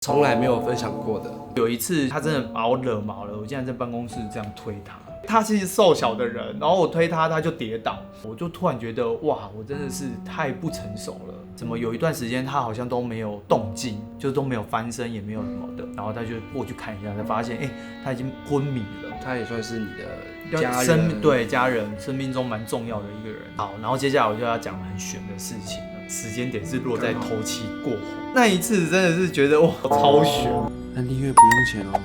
从来没有分享过的。有一次他真的把我惹毛了，我竟然在办公室这样推他。他是瘦小的人，然后我推他，他就跌倒，我就突然觉得哇，我真的是太不成熟了。怎么有一段时间他好像都没有动静，就都没有翻身，也没有什么的。然后他就过去看一下，才发现他已经昏迷了。他也算是你的家人，对家人生命中蛮重要的一个人。好，然后接下来我就要讲很玄的事情了。时间点是落在头七过后，那一次真的是觉得哇，超悬。按订阅不用钱哦。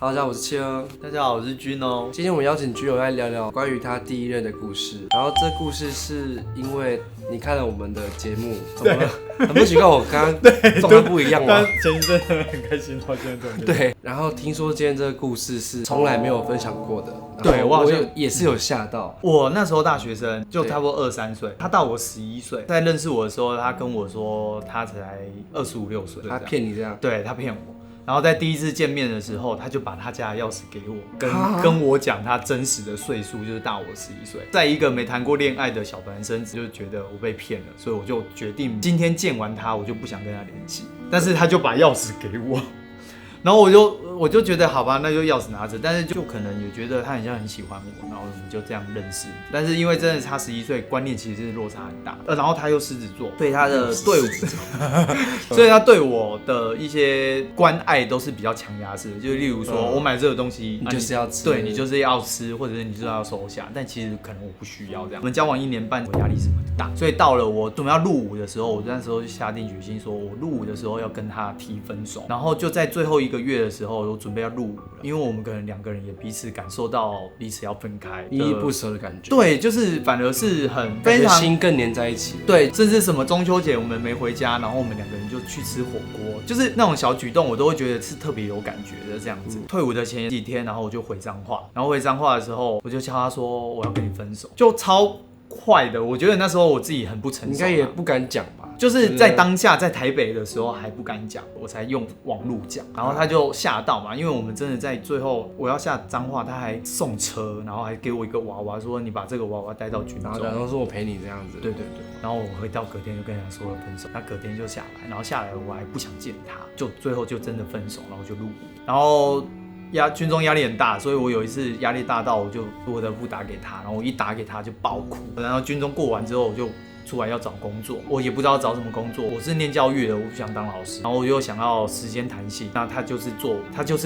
大家好，我是企鹅。大家好，我是君哦。今天我们邀请君友来聊聊关于他第一任的故事。然后这故事是因为你看了我们的节目，怎么了？很不习惯我刚刚状态不一样吗？前一阵很开心，到现在对。然后听说今天这个故事是从来没有分享过的。对，我好像也是有吓到。我那时候大学生，就差不多23岁，他大我11岁。在认识我的时候，他跟我说他才25、26岁。他骗你这样？对，他骗我。然后在第一次见面的时候，他就把他家的钥匙给我，跟我讲他真实的岁数，就是大我11岁。在一个没谈过恋爱的小男生，就觉得我被骗了，所以我就决定今天见完他，我就不想跟他联系。但是他就把钥匙给我，然后我就觉得好吧，那就钥匙拿着。但是就可能也觉得他好像很喜欢我，然后我们就这样认识。但是因为真的差11岁，观念其实是落差很大。然后他又狮子座，对他的队伍，所以他对我的一些关爱都是比较强压式的。就例如说我买这个东西，你就是要吃，对你就是要吃，或者是你就是要收下。但其实可能我不需要这样。我们交往1年半，我压力是很大，所以到了我准备要入伍的时候，我那时候就下定决心说，我入伍的时候要跟他提分手。然后就在最后1个月的时候，我准备要入伍了，因为我们可能2个人也彼此感受到彼此要分开，依依不舍的感觉。对，就是反而是很非常心更黏在一起。对，甚至什么中秋节我们没回家，然后我们2个人就去吃火锅，就是那种小举动，我都会觉得是特别有感觉的这样子。退伍的前几天，然后我就回彰化，然后回彰化的时候，我就敲他说我要跟你分手，就超快的。我觉得那时候我自己很不成熟，应该也不敢讲吧。就是在当下在台北的时候还不敢讲，我才用网路讲，然后他就吓到嘛，因为我们真的在最后我要下彰化，他还送车，然后还给我一个娃娃，说你把这个娃娃带到军中，然后说我陪你这样子。对，然后我回到隔天就跟他说了分手，他隔天就下来，然后下来我还不想见他，就最后就真的分手，然后就入伍，然后军中压力很大，所以我有一次压力大到我就不得不打给他，然后我一打给他就爆哭，然后军中过完之后我就出来要找工作，我也不知道找什么工作。我是念教育的，我不想当老师，然后我又想要时间弹性，那他就是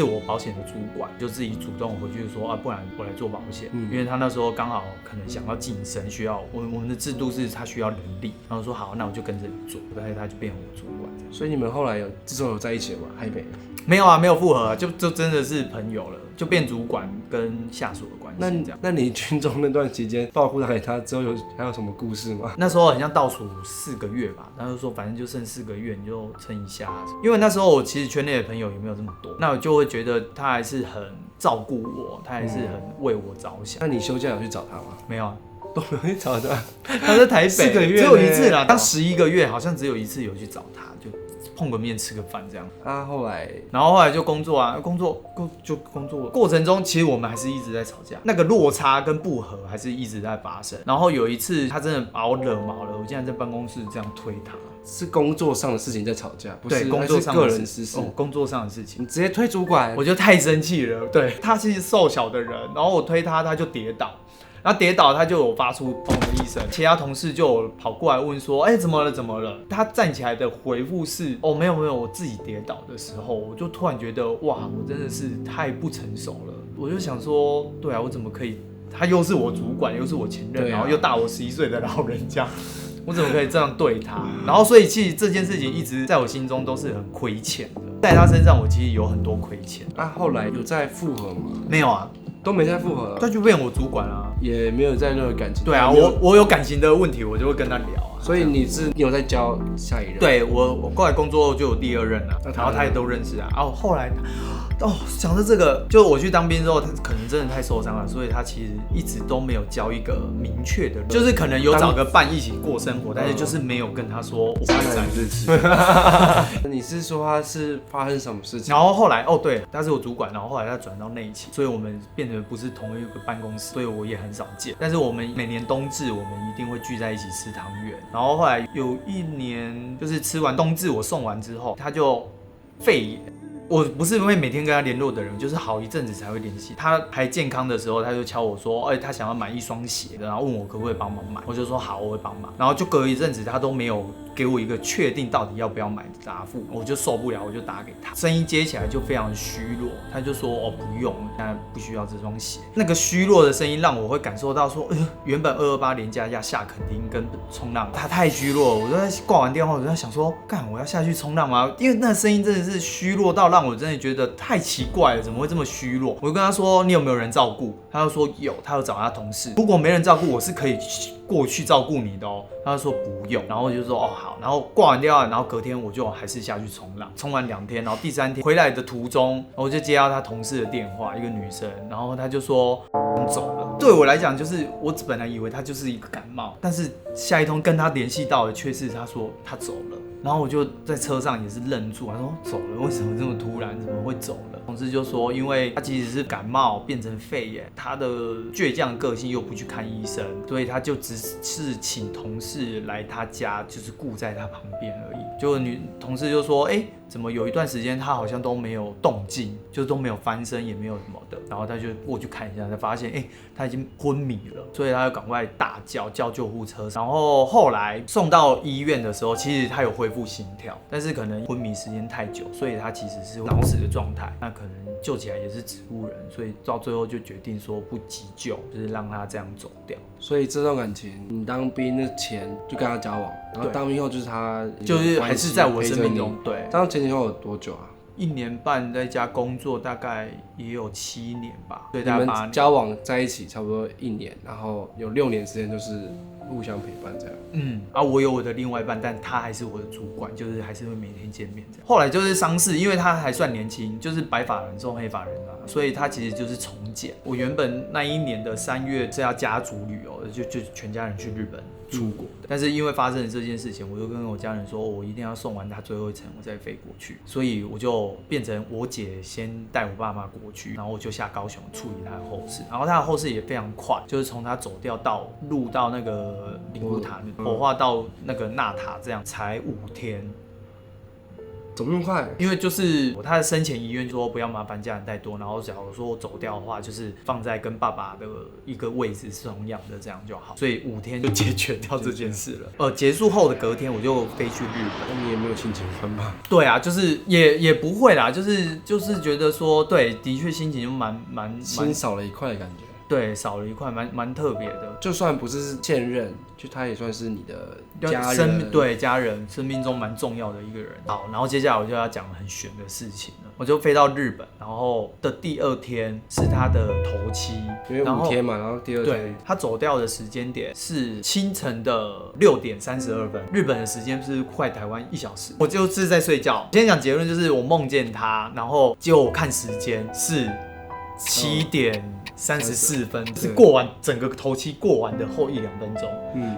我保险的主管，就自己主动回去说不然我来做保险，因为他那时候刚好可能想要晋升，需要我们的制度是他需要人力，然后说好，那我就跟着你做，所以他就变成我主管。所以你们后来自从有在一起了吗？还没有啊，没有复合，就真的是朋友了，就变主管跟下属的关系这样。那你军中那段期间报复打给他之后还有什么故事吗？那时候好像倒数4个月吧，他就说反正就剩4个月，你就撑一下。因为那时候我其实圈内的朋友也没有这么多，那我就会觉得他还是很照顾我，他还是很为我着想。那你休假有去找他吗？没有啊，都没有去找他。他在台北4个月，只有一次啦。当11个月好像只有一次有去找他，就碰个面吃个饭这样。然后后来就工作啊，工作过程中，其实我们还是一直在吵架，那个落差跟不合还是一直在发生。然后有一次他真的把我惹毛了，我竟然在办公室这样推他。是工作上的事情在吵架，不是工作上的个人私事。工作上的事情，你直接推主管，我就太生气了。对，他是瘦小的人，然后我推他，他就跌倒。然后跌倒，他就有发出砰的一声，其他同事就有跑过来问说：“怎么了？”他站起来的回复是：“没有，我自己跌倒的时候，我就突然觉得哇，我真的是太不成熟了。”我就想说，对啊，我怎么可以？他又是我主管，又是我前任，然后又大我11岁的老人家，我怎么可以这样对他？然后所以其实这件事情一直在我心中都是很亏欠的，在他身上我其实有很多亏欠。后来有再复合吗？没有啊。都没再复合，他就变我主管啊，也没有在任何感情。对啊，我有感情的问题，我就会跟他聊啊。所以你有在教下一任？对，我过来工作就有第2任了，然后他也都认识啊。后来想到这个，就我去当兵之后，他可能真的太受伤了，所以他其实一直都没有交一个明确的，就是可能有找个伴一起过生活，但是就是没有跟他说我不在日子。你是说他是发生什么事情？然后后来对，他是我主管，然后后来他转到内勤，所以我们变成不是同一个办公室，所以我也很少见。但是我们每年冬至，我们一定会聚在一起吃汤圆。然后后来有一年，就是吃完冬至我送完之后，他就肺炎。我不是会每天跟他联络的人，就是好一阵子才会联系。他还健康的时候，他就敲我说，他想要买一双鞋的，然后问我可不可以帮忙买。我就说好，我会帮忙。然后就隔一阵子，他都没有给我一个确定到底要不要买的答复，我就受不了，我就打给他，声音接起来就非常虚弱。他就说不用，现在不需要这双鞋。那个虚弱的声音让我会感受到说，原本228连假要下垦丁跟冲浪，他太虚弱了。我就在挂完电话，我就在想说，我要下去冲浪吗？因为那个声音真的是虚弱到让我真的觉得太奇怪了，怎么会这么虚弱？我就跟他说，你有没有人照顾？他就说有，他有找他同事。如果没人照顾，我是可以过去照顾你的哦。他就说不用，然后我就说好，然后挂完电话，然后隔天我就还是下去冲浪，冲完2天，然后第3天回来的途中，我就接到他同事的电话，一个女生，然后他就说走了。对我来讲，就是我本来以为他就是一个感冒，但是下一通跟他联系到的却是他说他走了。然后我就在车上也是愣住，他说走了，为什么这么突然？怎么会走了？同事就说，因为他其实是感冒变成肺炎，他的倔强个性又不去看医生，所以他就只是请同事来他家，就是顾在他旁边而已。就同事就说，怎么有一段时间他好像都没有动静，就都没有翻身，也没有什么的。然后他就过去看一下，才发现，他已经昏迷了，所以他就赶快大叫救护车。然后后来送到医院的时候，其实他有恢复心跳，但是可能昏迷时间太久，所以他其实是脑死的状态。那可能救起来也是植物人，所以到最后就决定说不急救，就是让他这样走掉。所以这段感情，你当兵的前就跟他交往，然后当兵后就是他就是还是在我生命中。对，这样前前后后有多久啊？1年半在家工作，大概也有7年吧，对，大概8年。你们交往在一起差不多1年，然后有6年时间就是互相陪伴这样。我有我的另外一半，但他还是我的主管，就是还是会每天见面这样。后来就是丧事，因为他还算年轻，就是白发人送黑发人嘛，所以他其实就是从简。我原本那一年的3月是要家族旅游的，就全家人去日本出国的，但是因为发生了这件事情，我就跟我家人说，我一定要送完他最后一程，我再飞过去。所以我就变成我姐先带我爸妈过去，然后我就下高雄处理他的后事。然后他的后事也非常快，就是从他走掉到入到那个灵骨塔，火化到那个纳塔，这样才5天。怎么那么快？因为就是他的生前遗愿说不要麻烦家人太多，然后假如说我走掉的话，就是放在跟爸爸的一个位置是同样的，这样就好。所以5天就解决掉这件事了。结束后的隔天我就飞去日本。那你也没有心情翻吧？对啊，就是也不会啦，就是觉得说，对，的确心情就蛮心少了一块的感觉。对，少了一块，蛮特别的。就算不是现任，就他也算是你的家人，对，家人，生命中蛮重要的一个人。好，然后接下来我就要讲很玄的事情了。我就飞到日本，然后的第2天是他的头七，因为5天嘛，然后第2天，对，他走掉的时间点是清晨的6点32分，日本的时间是快台湾1小时。我就是在睡觉。今天讲结论就是我梦见他，然后结果我看时间是7点34分，是过完整个头七过完的后1-2分钟。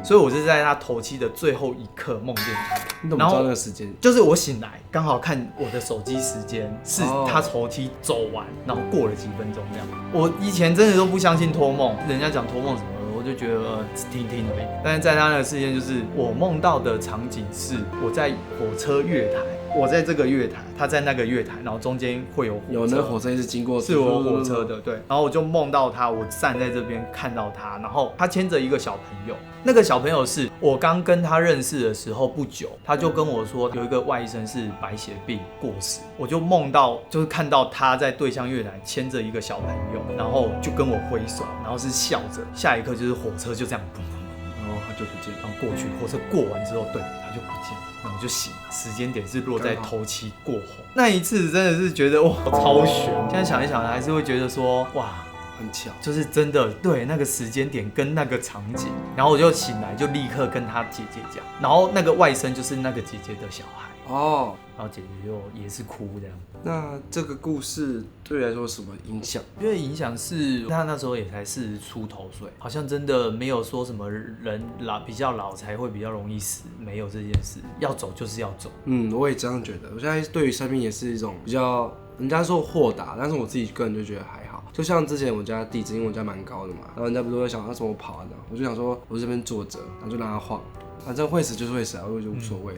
所以我是在他头七的最后一刻梦见他。你怎么知道那个时间？就是我醒来刚好看我的手机时间，是他头七走完，然后过了几分钟这样。我以前真的都不相信托梦，人家讲托梦什么的，我就觉得听听而已。但是在他那个事件，就是我梦到的场景是我在火车月台。我在这个月台，他在那个月台，然后中间会有火车，有那火车一直经过，是有火车的，对。然后我就梦到他，我站在这边看到他，然后他牵着一个小朋友，那个小朋友是我刚跟他认识的时候不久，他就跟我说有一个外甥是白血病过世，我就梦到就是看到他在对向月台牵着一个小朋友，然后就跟我挥手，然后是笑着，下一刻就是火车就这样砰砰砰，然后他就不见了，然后过去，火车过完之后，对，他就不见了。然后就醒，时间点是落在头七过后，那一次真的是觉得哇超悬。现在想一想，还是会觉得说哇，很巧，就是真的对那个时间点跟那个场景，然后我就醒来就立刻跟他姐姐讲，然后那个外甥就是那个姐姐的小孩哦，然后姐姐就也是哭这样。那这个故事对你来说有什么影响？因为影响是他那时候也才40出头岁，好像真的没有说什么人比较老才会比较容易死，没有这件事，要走就是要走。我也这样觉得。我现在对于生命也是一种比较，人家说豁达，但是我自己个人就觉得还好。就像之前我家地震，因为我家蛮高的嘛，然后人家不是会想要怎么跑啊，我就想说我这边坐着，然后就让它晃。反正会死就是会死啊，我就无所谓。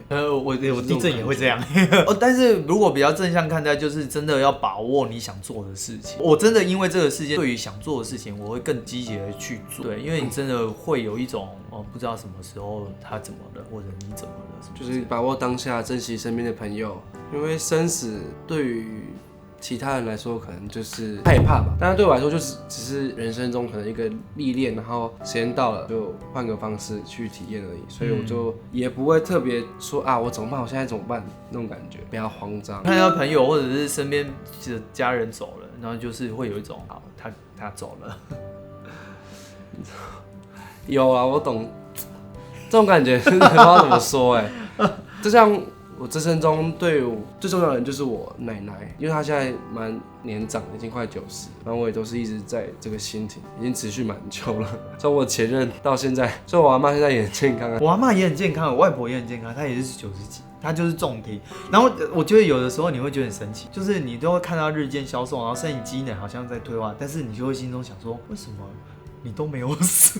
我地震也会这样。但是如果比较正向看待，就是真的要把握你想做的事情。我真的因为这个事件，对于想做的事情，我会更积极的去做。对，因为你真的会有一种不知道什么时候他怎么了，或者你怎么了，就是把握当下，珍惜身边的朋友。因为生死对于其他人来说可能就是害怕吧，但是对我来说就只是人生中可能一个历练，然后时间到了就换个方式去体验而已，所以我就也不会特别说啊我怎么办，我现在怎么办那种感觉，不要慌张。看到朋友或者是身边的家人走了，然后就是会有一种好，他走了。有啊，我懂这种感觉，真的不知道怎么说就像我这生中对我最重要的人就是我奶奶，因为她现在蛮年长，已经快90，然后我也都是一直在这个心情，已经持续蛮久了。从我前任到现在，所以我阿妈现在也很健康啊。我阿嬷也很健康，我外婆也很健康，她也是90几，她就是重听。然后我觉得有的时候你会觉得很神奇，就是你都会看到日渐消瘦，然后身体机能好像在退化，但是你就会心中想说，为什么你都没有死？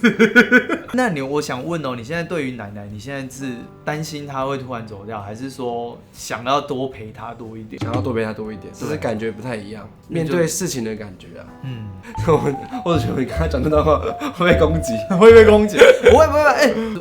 那我想问你现在对于奶奶，你现在是担心她会突然走掉，还是说想要多陪她多一点？想要多陪她多一点，只是感觉不太一样，面对事情的感觉啊。或者觉得你刚才讲那段话会被攻击，会被攻击？不会，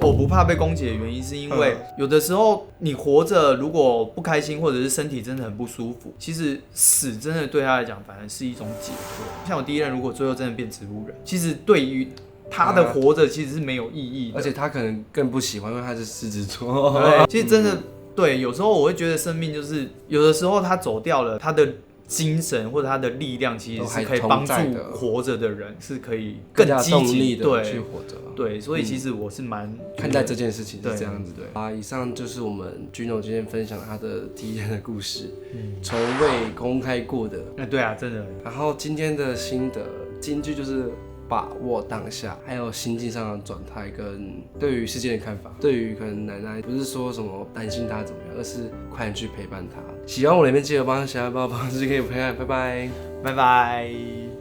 我不怕被攻击的原因是因为有的时候你活着如果不开心，或者是身体真的很不舒服，其实死真的对他来讲反而是一种解脱。像我第一任如果最后真的变植物人，其实对于他的活着其实是没有意义的，而且他可能更不喜欢，因为他是狮子座。对，其实真的对，有时候我会觉得生命就是有的时候他走掉了，他的精神或者他的力量其实是可以帮助活着的人，是可以更积极的去活着。对，所以其实我是蛮看待这件事情是这样子的。以上就是我们 Gino 今天分享他的第一任的故事，从未公开过的。对啊，真的。然后今天的心得金句就是把握当下，还有心境上的转态跟对于事件的看法。对于可能奶奶不是说什么担心她怎么样，而是快点去陪伴她。喜欢我的影片记得帮小孩帮我帮自己可以陪伴，拜拜，拜拜。